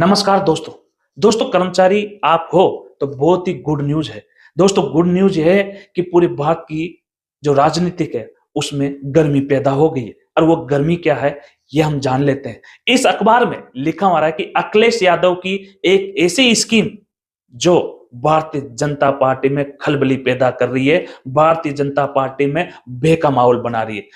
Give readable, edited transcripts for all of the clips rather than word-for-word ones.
नमस्कार दोस्तों। दोस्तों कर्मचारी आप हो तो बहुत ही गुड न्यूज़ है। दोस्तों गुड न्यूज़ ये है कि पूरे भारत की जो राजनीतिक है उसमें गर्मी पैदा हो गई है और वो गर्मी क्या है ये हम जान लेते हैं। इस अखबार में लिखा हुआ है कि अखिलेश यादव की एक ऐसी स्कीम जो भारतीय जनता पार्टी में खलबली पैदा कर रही है, भारतीय जनता पार्टी में भय का माहौल बना रही है।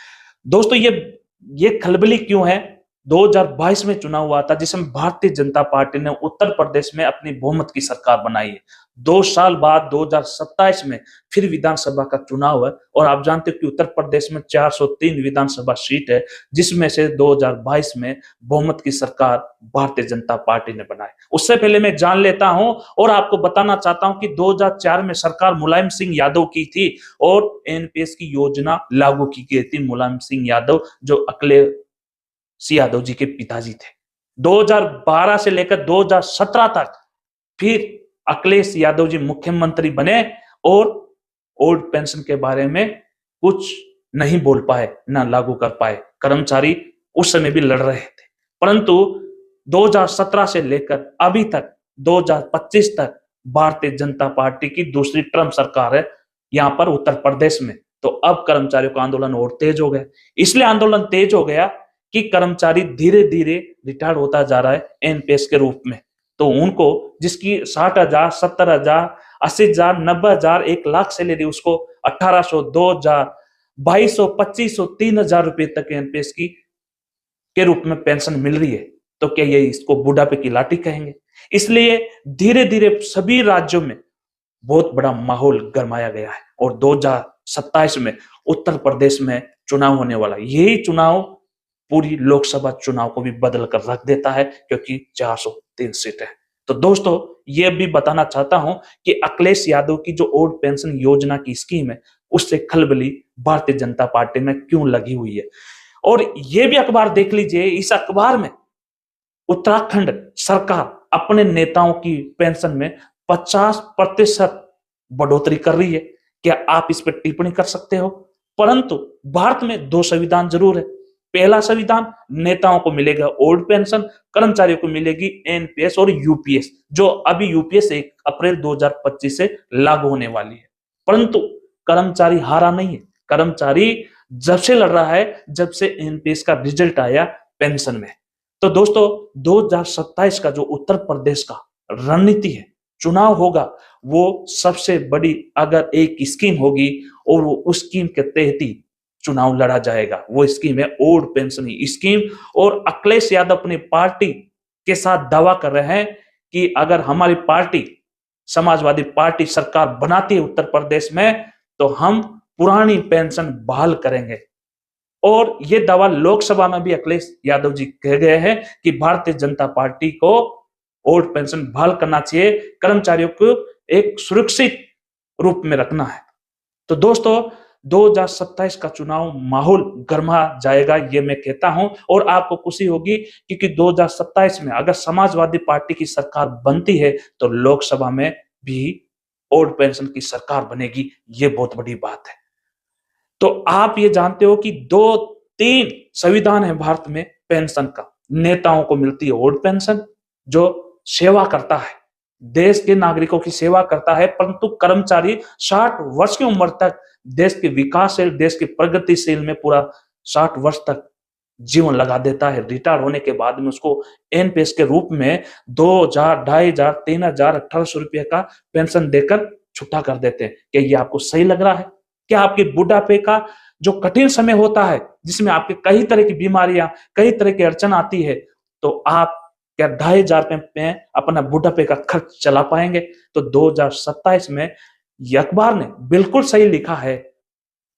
दोस्तों ये खलबली क्यों है? 2022 में चुनाव हुआ था जिसमें भारतीय जनता पार्टी ने उत्तर प्रदेश में अपनी बहुमत की सरकार बनाई है। 2 साल बाद 2027 में फिर विधानसभा का चुनाव है और आप जानते हो कि उत्तर प्रदेश में 403 विधानसभा सीट है जिसमें से 2022 में बहुमत की सरकार भारतीय जनता पार्टी ने बनाई। उससे पहले मैं जान लेता हूं और आपको बताना चाहता हूं कि 2004 में सरकार मुलायम सिंह यादव की थी और एनपीएस की योजना लागू की गई थी। मुलायम सिंह यादव जो अखिलेश यादव जी के पिताजी थे। 2012 से लेकर 2017 तक फिर अखिलेश यादव जी मुख्यमंत्री बने और ओल्ड पेंशन के बारे में कुछ नहीं बोल पाए, ना लागू कर पाए। कर्मचारी उस समय भी लड़ रहे थे, परंतु 2017 से लेकर अभी तक 2025 तक भारतीय जनता पार्टी की दूसरी टर्म सरकार है यहाँ पर उत्तर प्रदेश में। तो अब कर्मचारियों का आंदोलन और तेज हो गया। इसलिए आंदोलन तेज हो गया कि कर्मचारी धीरे धीरे रिटायर्ड होता जा रहा है एनपीएस के रूप में। तो उनको जिसकी 60,000, 70,000, 80,000, 90,000, 1 लाख सैलरी उसको 1800, 2,000, 2,200, 2,500, 3,000 रुपए तक एनपीएस की के रूप में पेंशन मिल रही है। तो क्या ये इसको बुढ़ापे की लाठी कहेंगे? इसलिए धीरे धीरे सभी राज्यों में बहुत बड़ा माहौल गरमाया गया है और 2027 में उत्तर प्रदेश में चुनाव होने वाला है। यही चुनाव पूरी लोकसभा चुनाव को भी बदल कर रख देता है क्योंकि 403 सीटें। तो दोस्तों ये भी बताना चाहता हूं कि अखिलेश यादव की जो ओल्ड पेंशन योजना की स्कीम है उससे खलबली भारतीय जनता पार्टी में क्यों लगी हुई है। और ये भी अखबार देख लीजिए, इस अखबार में उत्तराखंड सरकार अपने नेताओं की पेंशन में 50% बढ़ोतरी कर रही है। क्या आप इस पर टिप्पणी कर सकते हो? परंतु भारत में 2 संविधान जरूर है। पहला संविधान नेताओं को मिलेगा ओल्ड पेंशन, कर्मचारियों को मिलेगी एनपीएस और यूपीएस, जो अभी यूपीएस 1 अप्रैल 2025 से लागू होने वाली है। परंतु कर्मचारी हारा नहीं है। कर्मचारी जब से लड़ रहा है जब से एनपीएस का रिजल्ट आया पेंशन में। तो दोस्तों 2027 का जो उत्तर प्रदेश का रणनीति है, चुनाव होगा, वो सबसे बड़ी अगर एक स्कीम होगी और वो उस स्कीम के तहत ही चुनाव लड़ा जाएगा। वो स्कीम है ओल्ड पेंशन स्कीम। और अखिलेश यादव अपनी पार्टी के साथ दावा कर रहे हैं कि अगर हमारी पार्टी समाजवादी पार्टी सरकार बनाती है उत्तर प्रदेश में तो हम पुरानी पेंशन बहाल करेंगे। और ये दावा लोकसभा में भी अखिलेश यादव जी कह गए हैं कि भारतीय जनता पार्टी को ओल्ड पेंशन बहाल करना चाहिए, कर्मचारियों को एक सुरक्षित रूप में रखना है। तो दोस्तों 2027 का चुनाव माहौल गर्मा जाएगा ये मैं कहता हूं और आपको खुशी होगी क्योंकि 2027 में अगर समाजवादी पार्टी की सरकार बनती है तो लोकसभा में भी ओल्ड पेंशन की सरकार बनेगी। ये बहुत बड़ी बात है। तो आप ये जानते हो कि 2-3 संविधान है भारत में पेंशन का। नेताओं को मिलती है ओल्ड पेंशन जो सेवा करता है, देश के नागरिकों की सेवा करता है, परंतु कर्मचारी 60 वर्ष की उम्र तक देश के विकासशील, देश के प्रगतिशील में पूरा 60 वर्ष तक जीवन लगा देता है। रिटायर होने के बाद में उसको एनपीएस के रूप में 2,000, 2,500, 3,000, 1,800 रुपये का पेंशन देकर छुट्टा कर देते हैं। क्या ये आपको सही लग रहा है? क्या आपके बुढ़ापे का जो कठिन समय होता है जिसमें आपके कई तरह की बीमारियां, कई तरह की अड़चन आती है, तो आप क्या 2,500 रुपए में अपना बुढ़ापे का खर्च चला पाएंगे? तो 2027 में ये अखबार ने बिल्कुल सही लिखा है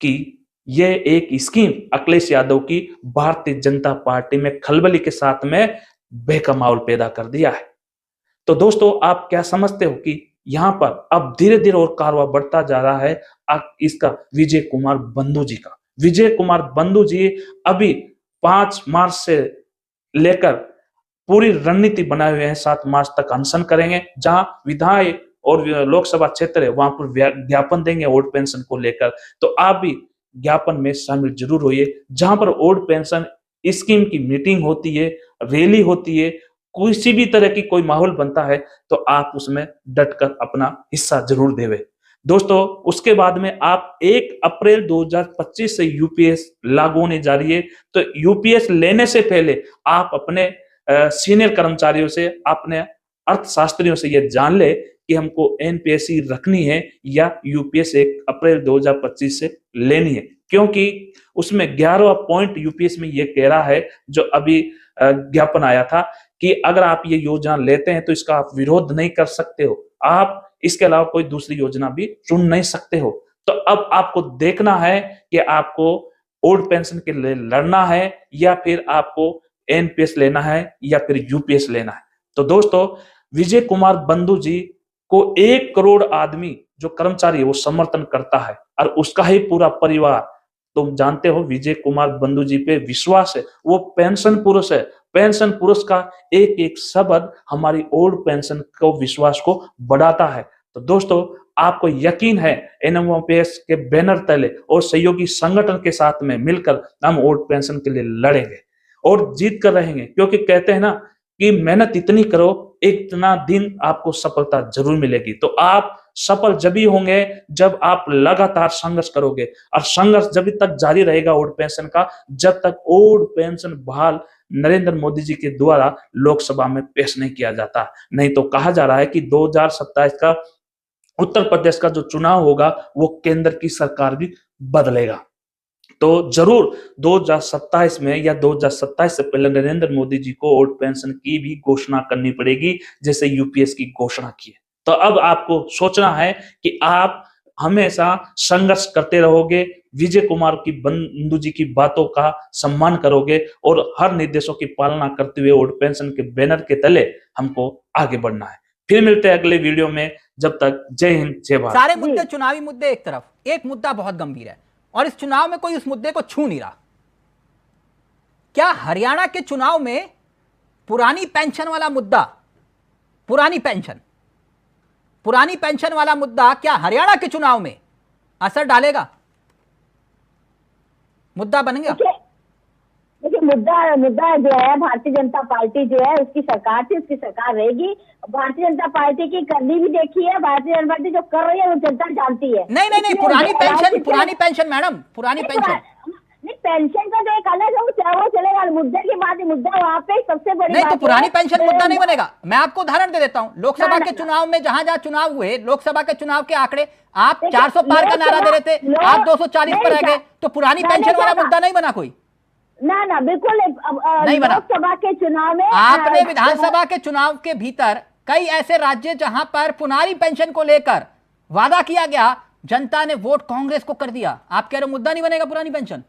कि ये एक स्कीम अखिलेश यादव की भारतीय जनता पार्टी में खलबली के साथ में भय का माहौल पैदा कर दिया है। तो दोस्तों आप क्या समझते हो कि यहाँ पर अब धीरे धीरे और कारवां बढ़ता जा रहा है इसका विजय कुमार बंधु जी का। विजय कुमार बंधु जी अभी 5 मार्च से लेकर पूरी रणनीति बनाए हुए हैं। 7 मार्च तक अनशन करेंगे, जहां विधायक और लोकसभा क्षेत्र है वहां पर ज्ञापन देंगे ओल्ड पेंशन को लेकर। तो आप भी ज्ञापन में शामिल जरूर होइए, जहां पर ओल्ड पेंशन स्कीम की मीटिंग होती है, रैली होती है, किसी भी तरह की कोई माहौल बनता है तो आप उसमें डटकर अपना हिस्सा जरूर देवे। दोस्तों उसके बाद में आप 1 अप्रैल 2025 से यूपीएस लागू होने जा रही है, तो यूपीएस लेने से पहले आप अपने सीनियर कर्मचारियों से, अपने अर्थशास्त्रियों से ये जान ले कि हमको एनपीएससी रखनी है या यूपीएस 1 अप्रैल 2025 से लेनी है, क्योंकि उसमें 11वां पॉइंट यूपीएस में ये कह रहा है, जो अभी ज्ञापन आया था कि अगर आप ये योजना लेते हैं तो इसका आप विरोध नहीं कर सकते हो, आप इसके अलावा कोई दूसरी योजना भी चुन नहीं सकते हो। तो अब आपको देखना है कि आपको ओल्ड पेंशन के लिए लड़ना है या फिर आपको एनपीएस लेना है या फिर यूपीएस लेना है। तो दोस्तों विजय कुमार बंधु जी को 1 करोड़ आदमी जो कर्मचारी है वो समर्थन करता है और उसका ही पूरा परिवार, तुम जानते हो विजय कुमार बंधु जी पे विश्वास है, वो पेंशन पुरुष है। पेंशन पुरुष का एक एक शब्द हमारी ओल्ड पेंशन को विश्वास को बढ़ाता है। तो दोस्तों आपको यकीन है एनएमओपीएस के बैनर तले और सहयोगी संगठन के साथ में मिलकर हम ओल्ड पेंशन के लिए लड़ेंगे और जीत कर रहेंगे, क्योंकि कहते हैं ना कि मेहनत इतनी करो इतना दिन आपको सफलता जरूर मिलेगी। तो आप सफल जब ही होंगे जब आप लगातार संघर्ष करोगे, और संघर्ष जब तक जारी रहेगा ओल्ड पेंशन का, जब तक ओल्ड पेंशन बहाल नरेंद्र मोदी जी के द्वारा लोकसभा में पेश नहीं किया जाता। नहीं तो कहा जा रहा है कि 2027 का उत्तर प्रदेश का जो चुनाव होगा वो केंद्र की सरकार भी बदलेगा। तो जरूर 2027 में या 2027 से पहले नरेंद्र मोदी जी को ओल्ड पेंशन की भी घोषणा करनी पड़ेगी, जैसे यूपीएस की घोषणा की है। तो अब आपको सोचना है कि आप हमेशा संघर्ष करते रहोगे, विजय कुमार की बंधु जी की बातों का सम्मान करोगे और हर निर्देशों की पालना करते हुए ओल्ड पेंशन के बैनर के तले हमको आगे बढ़ना है। फिर मिलते हैं अगले वीडियो में, जब तक जय हिंद जय भारत। सारे मुद्दे चुनावी मुद्दे एक तरफ, एक मुद्दा बहुत गंभीर है और इस चुनाव में कोई उस मुद्दे को छू नहीं रहा। क्या हरियाणा के चुनाव में पुरानी पेंशन वाला मुद्दा, पुरानी पेंशन वाला मुद्दा क्या हरियाणा के चुनाव में असर डालेगा, मुद्दा बनेगा? देखिए मुद्दा जो है, भारतीय जनता पार्टी जो है उसकी सरकार थी, उसकी सरकार रहेगी। भारतीय जनता पार्टी की करनी भी देखी है, भारतीय जनता पार्टी जो कर रही है वो जनता जानती है। नहीं, पुरानी पेंशन मैडम, पुरानी पेंशन पेंशन का जो एक अलग है वो चलेगा, मुद्दे की बात है, मुद्दा वहाँ पे सबसे बड़ी नहीं, बात तो पुरानी पेंशन मुद्दा नहीं बनेगा। मैं आपको उदाहरण दे देता हूं, लोकसभा के चुनाव में जहां चुनाव हुए, लोकसभा के चुनाव के आंकड़े आप 400 पार का नारा दे रहे थे, आप 240 पर रह गए, तो पुरानी पेंशन वाला मुद्दा नहीं बना कोई? ना बिल्कुल नहीं बना। लोकसभा के चुनाव में आपने विधानसभा के चुनाव के भीतर कई ऐसे राज्य जहां पर पुरानी पेंशन को लेकर वादा किया गया, जनता ने वोट कांग्रेस को कर दिया, आप कह रहे हो मुद्दा नहीं बनेगा पुरानी पेंशन?